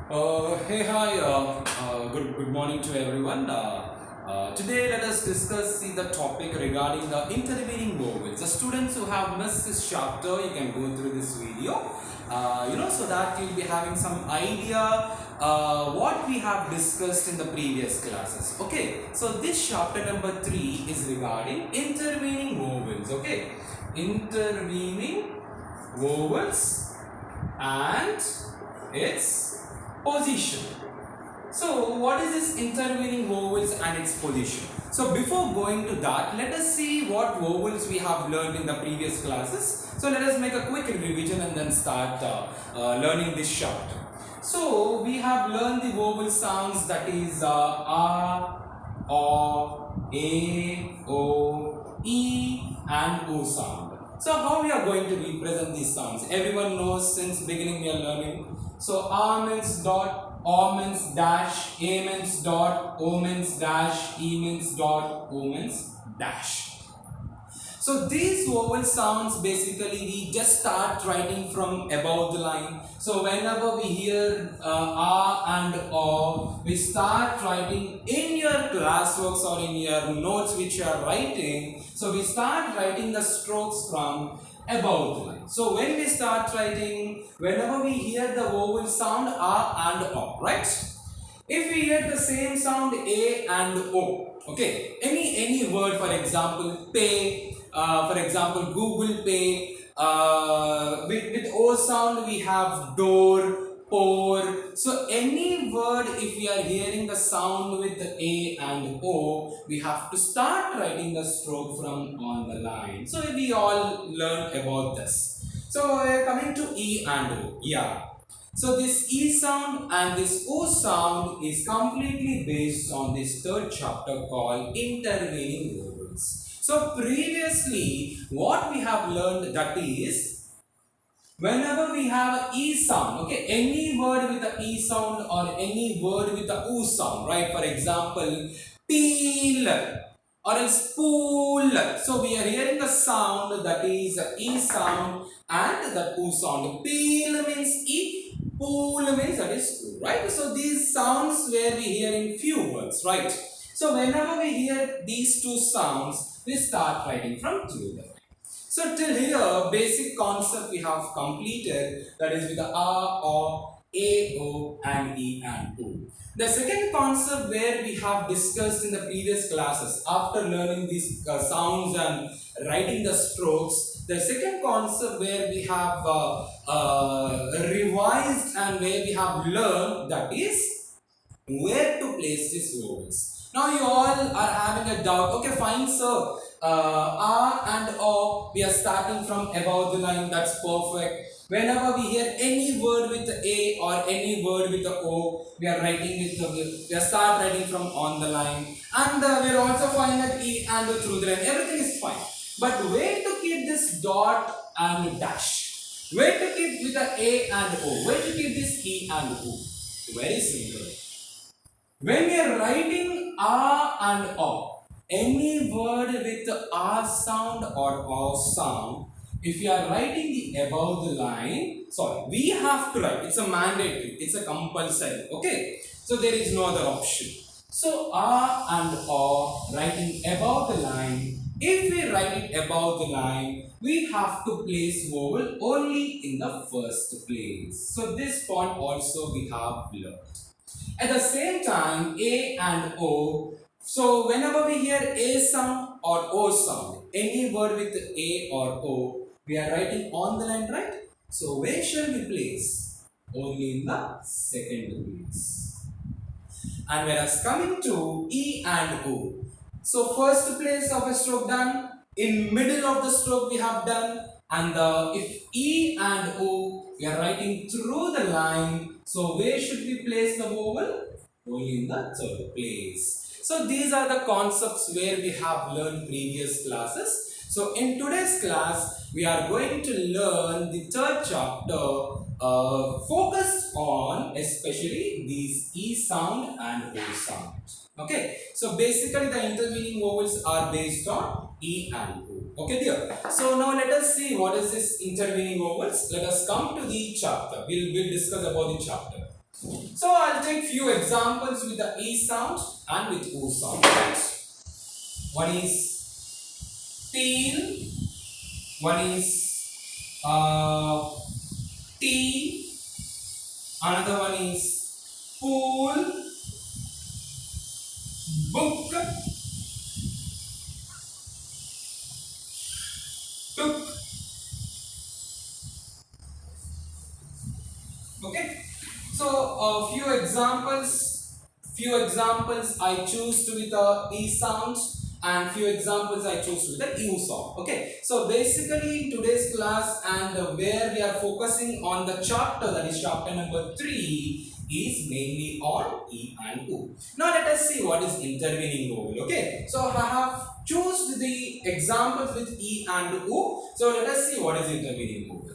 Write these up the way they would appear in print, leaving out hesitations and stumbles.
Hey, hi, good morning to everyone. Today, let us discuss the topic regarding the intervening vowels. The students who have missed this chapter, you can go through this video, so that you'll be having some idea what we have discussed in the previous classes. Okay, so this chapter number 3 is regarding intervening vowels. Okay, intervening vowels and its position. So what is this intervening vowels and its position? So before going to that, let us see what vowels we have learned in the previous classes. So let us make a quick revision and then start learning this chapter. So we have learned the vowel sounds, that is a, o, a, o, e and o sound. So how we are going to represent these sounds? Everyone knows since beginning we are learning. So a means dot, o means dash, a means dot, o means dash, e means dot, o means dash. So these vowel sounds basically we just start writing from above the line. So whenever we hear and o, we start writing in your classworks or in your notes which you are writing. So we start writing the strokes from above the line. So when we start writing, whenever we hear the vowel sound a and o, right? If we hear the same sound a and o, okay, any word, for example pay, for example Google Pay, with o sound we have door, pour. So any word, if we are hearing the sound with the a and o, we have to start writing the stroke from on the line. So we all learned about this. So coming to e and o, yeah. So this E sound and this O sound is completely based on this third chapter called intervening vowels. So previously what we have learned, that is whenever we have a E sound, okay, any word with a E sound or any word with a O sound, right? For example, peel or else pool. So we are hearing the sound, that is E sound and the O sound. Peel means E, pool means that is O, right? So these sounds where we hear in few words, right? So whenever we hear these two sounds, we start writing from through them. So till here, basic concept we have completed, that is with the a, o, a, o and e and o. The second concept where we have discussed in the previous classes, after learning these sounds and writing the strokes, the second concept where we have revised and where we have learned, that is where to place these vowels. Now you all are having a doubt. Okay, fine, sir. R and O, we are starting from above the line. That's perfect. Whenever we hear any word with the A or any word with the O, we are writing with the, we are start writing from on the line. And we are also fine at E and O through the line. Everything is fine. But where to keep this dot and dash? Where to keep with the A and O? Where to keep this E and O? Very simple. When we are writing a and o, any word with a sound or o sound, if you are writing the above the line, sorry, we have to write. It's a mandatory. It's a compulsory. Okay. So there is no other option. So a and o writing above the line. If we write it above the line, we have to place vowel only in the first place. So this point also we have learned. At the same time, A and O. So whenever we hear A sound or O sound, any word with A or O, we are writing on the line, right? So where shall we place? Only in the second place. And whereas coming to E and O, so first place of a stroke done, in middle of the stroke we have done, and if E and O, we are writing through the line, so where should we place the vowel? Only in the third place. So these are the concepts where we have learned previous classes. So in today's class, we are going to learn the third chapter focused on especially these E sound and O sound. Okay, so basically the intervening vowels are based on E and O. Okay, dear. So now let us see what is this intervening vowels. Let us come to the chapter. We'll discuss about the chapter. So I'll take few examples with the E sound and with O sound. Right? One is peel, one is tea, another one is pool, book, took. Okay. So a few examples I choose to with the E sound and few examples I choose with the U sound. Okay. So basically in today's class and where we are focusing on the chapter, that is chapter number 3, is mainly on E and U. Now let us see what is intervening vowel. Okay. So I have choose the examples with E and U. So let us see what is intervening vowel.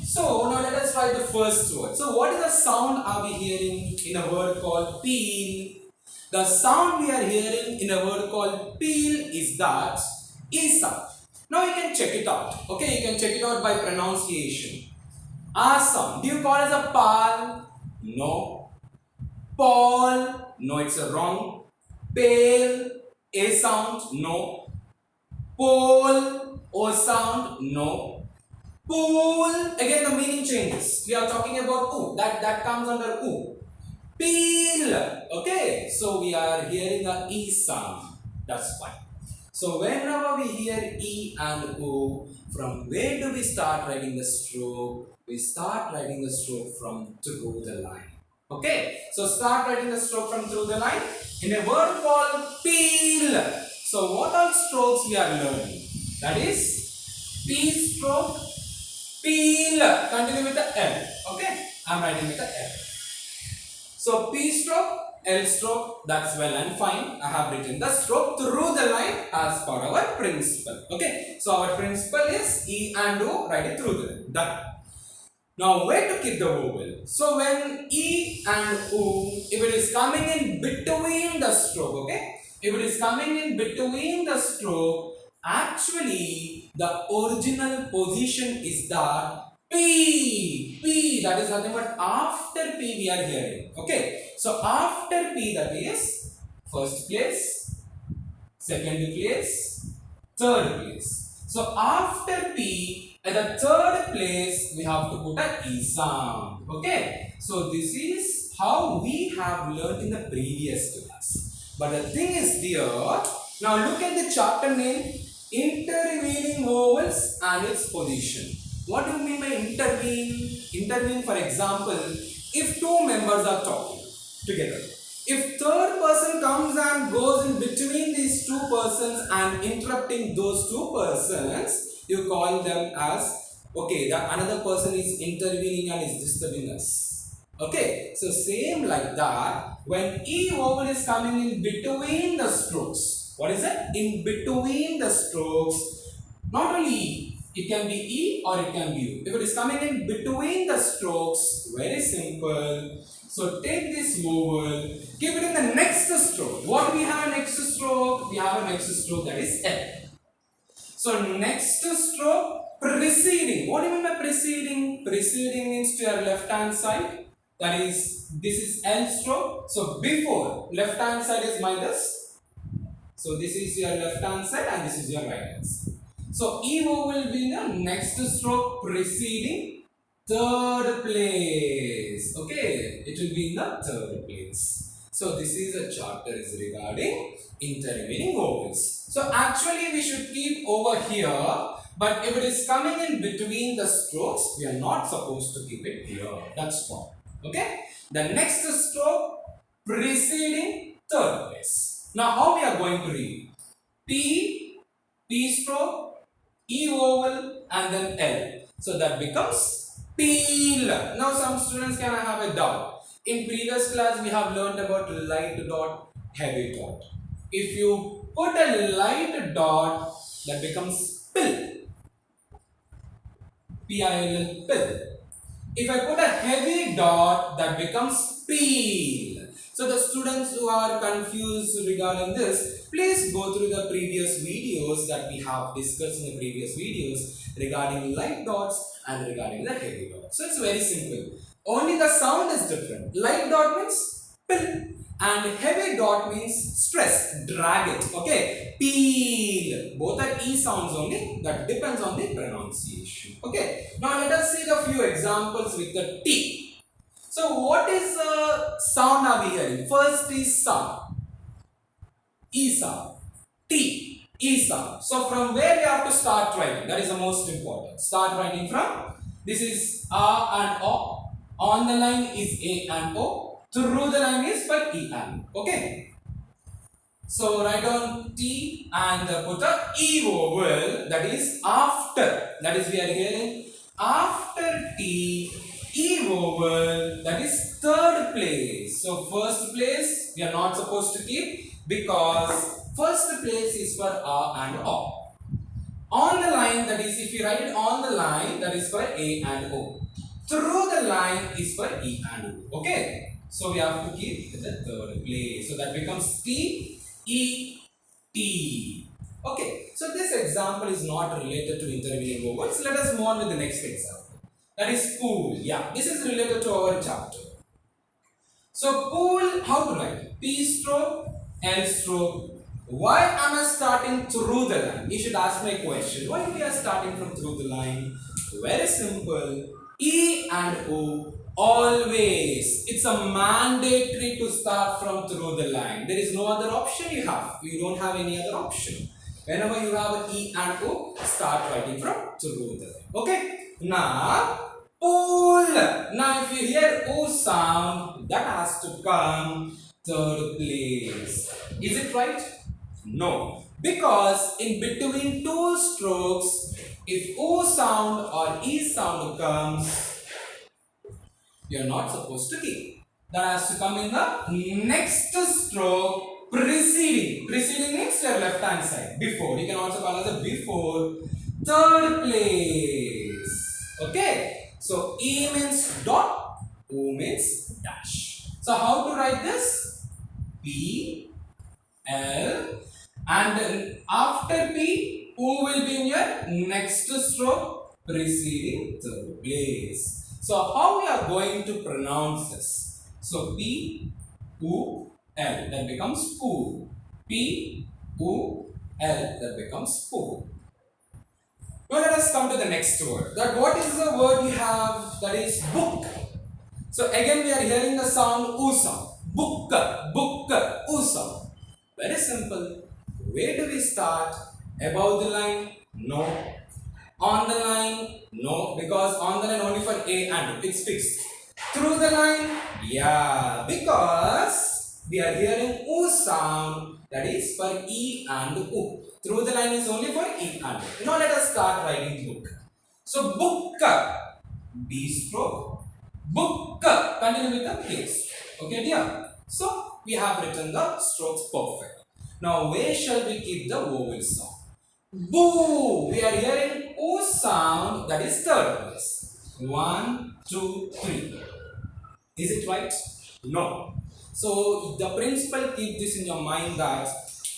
So now let us try the first word. So what is the sound are we hearing in a word called peel? The sound we are hearing in a word called peel is that E sound. Now you can check it out. Okay, you can check it out by pronunciation. A sound. Do you call it as a pal? No. Paul? No, it's a wrong. Pale? A sound? No. Pole? O sound? No. Pool, again the meaning changes. We are talking about oo. That comes under oo. Peel. Okay, so we are hearing a E sound. That's fine. So whenever we hear E and O, from where do we start writing the stroke? We start writing the stroke from through the line. Okay, so start writing the stroke from through the line in a word called peel. So what are strokes we are learning? That is P stroke, peel. Continue with the L. Okay, I'm writing with the L. So P stroke, L stroke, that's well and fine. I have written the stroke through the line as per our principle. Okay, so our principle is E and O, write it through the line. Done. Now where to keep the vowel? So when E and O, if it is coming in between the stroke, okay? If it is coming in between the stroke, actually the original position is that P. P, that is nothing but after P we are hearing. Okay. So after P, that is first place, second place, third place. So after P, at the third place, we have to put a E sound. Okay. So this is how we have learned in the previous class. But the thing is there, now look at the chapter name, intervening vowels and its position. What do you mean by intervene? Intervene, for example, if two members are talking together. If third person comes and goes in between these two persons and interrupting those two persons, you call them as, okay, the another person is intervening and is disturbing us. Okay, so same like that, when E vowel is coming in between the strokes, what is it? In between the strokes, not only E, it can be E or it can be U. If it is coming in between the strokes, very simple. So take this vowel, keep it in the next stroke. What do we have next stroke? We have a next stroke, that is L. So next stroke, preceding. What do you mean by preceding? Preceding means to your left hand side. That is, this is L stroke. So before, left hand side is minus. So this is your left hand side and this is your right hand side. So E vowel will be in the next stroke preceding third place. Okay, it will be in the third place. So this is a chapter is regarding intervening vowels. So actually we should keep over here, but if it is coming in between the strokes, we are not supposed to keep it here. That's all. Okay. The next stroke preceding third place. Now how we are going to read? P, P stroke, E vowel and then L. So that becomes peel. Now some students can have a doubt. In previous class we have learned about light dot, heavy dot. If you put a light dot, that becomes pill. P-I-L-L, pill. If I put a heavy dot, that becomes peel. So the students who are confused regarding this, please go through the previous videos that we have discussed in the previous videos. regarding light dots and regarding the heavy dots. So it's very simple. Only the sound is different. Light dot means pill and heavy dot means stress, drag it. Okay, peel. Both are E sounds only. That depends on the pronunciation. Okay. Now let us see the few examples with the T. So what is the sound are we hearing? First is sound. E sound. T. E sound. So from where we have to start writing? That is the most important. Start writing from. This is A and O. On the line is A and O. Through the line is for E and O. Okay. So write down T and put a E vowel. That is after. That is we are hearing after T. E vowel. That is third place. So first place we are not supposed to keep because first place is for A and O. On the line, that is if you write it on the line, that is for A and O. Through the line is for E and O. Okay. So we have to keep the third place. So that becomes T, E, T. Okay. So this example is not related to intervening vowels. Let us move on with the next example. That is pool. Yeah. This is related to our chapter. So pool, how to write? P stroke, L stroke. Why am I starting through the line? You should ask me a question. Why we are starting from through the line? Very simple. E and O always. It's a mandatory to start from through the line. There is no other option you have. You don't have any other option. Whenever you have an E and O, start writing from through the line. Okay? Now, pool. Now, if you hear O sound, that has to come third place. Is it right? No. Because in between two strokes, if O sound or E sound comes, you are not supposed to keep. That has to come in the next stroke preceding. Preceding means your left hand side. Before. You can also call it a before. Third place. Okay. So E means dot. O means dash. So how to write this? P, L, and after P, O will be in your next stroke preceding third place. So how we are going to pronounce this? So P, U, L, that becomes pool. P, U, L, that becomes pool. Now let us come to the next word. That what is the word we have? That is book. So again we are hearing the sound U sound. Book, book, U sound. Very simple. Where do we start? Above the line? No. On the line? No. Because on the line only for A and O. It's fixed. Through the line? Yeah. Because we are hearing U sound. That is for E and U. Through the line is only for E and O. Now let us start writing book. So book. B stroke. Book. Continue with the case. Okay dear. So we have written the strokes perfect. Now where shall we keep the vowel sound? Boo! We are hearing O sound, that is third place. 1, 2, 3. Is it right? No. So the principle, keep this in your mind that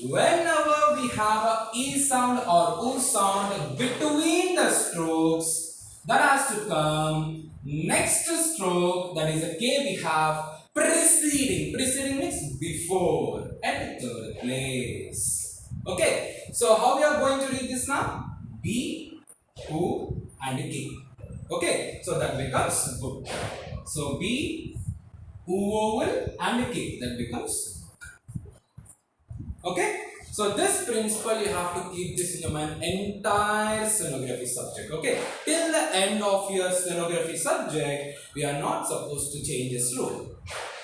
whenever we have a E sound or O sound between the strokes, that has to come next stroke, that is a K we have preceding. Preceding means before at third place. Okay, so how we are going to read this now? B, U and K. Okay, so that becomes book. So B, U vowel and K, that becomes book. Okay, so this principle you have to keep this in your mind entire stenography subject. Okay, till the end of your stenography subject, we are not supposed to change this rule.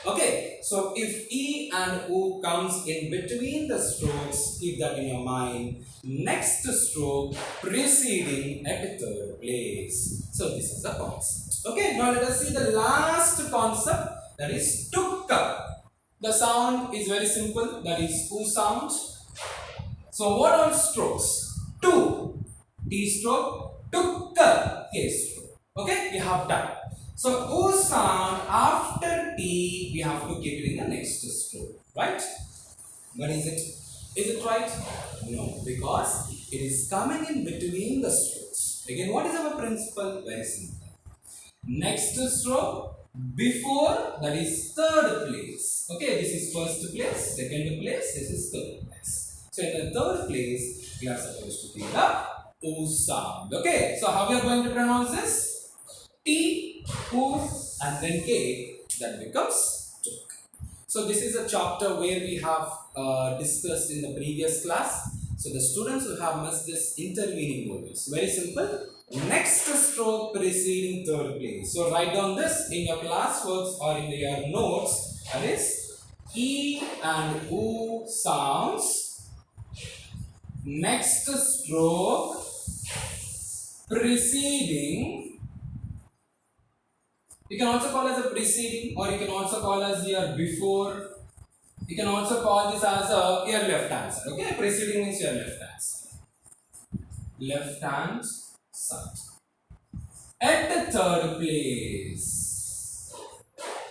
Okay, so if E and U comes in between the strokes, keep that in your mind. Next stroke preceding at third place. So this is the concept. Okay, now let us see the last concept, that is tukka. The sound is very simple, that is U sound. So what are strokes? Two. T stroke, tukka, K stroke. Okay, we have done. So O sound after T, we have to keep it in the next stroke, right? But is it right? No, because it is coming in between the strokes. Again, what is our principle? Very simple. Next stroke before, that is third place. Okay, this is first place, second place, this is third place. So in the third place, we are supposed to take the O sound. Okay, so how we are going to pronounce this? T, U, and then K, that becomes took. So this is a chapter where we have discussed in the previous class. So the students who have missed this intervening vowels. Very simple. Next stroke preceding third place. So write down this in your class works or in your notes. That is E and U sounds. Next stroke preceding. You can also call as a preceding, or you can also call as your before. You can also call this as your left hand side. Okay, preceding means your left hand side. Left hand side. At the third place.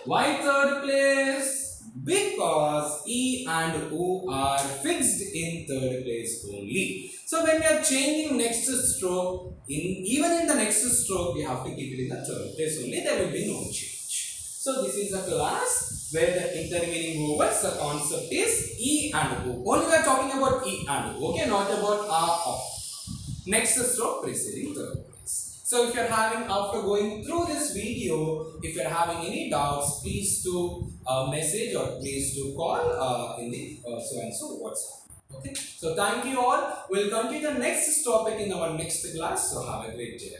Why third place? Because E and O are fixed in third place only. So when we are changing next stroke, even in the next stroke, we have to keep it in the third place only. There will be no change. So this is a class where the intervening vowels, the concept is E and O. Only we are talking about E and O. Okay, not about R or. Next stroke preceding third place. So if you are having, after going through this video, if you are having any doubts, please do message or please do call in the so and so WhatsApp. Okay. So thank you all. We'll continue the next topic in our next class. So have a great day.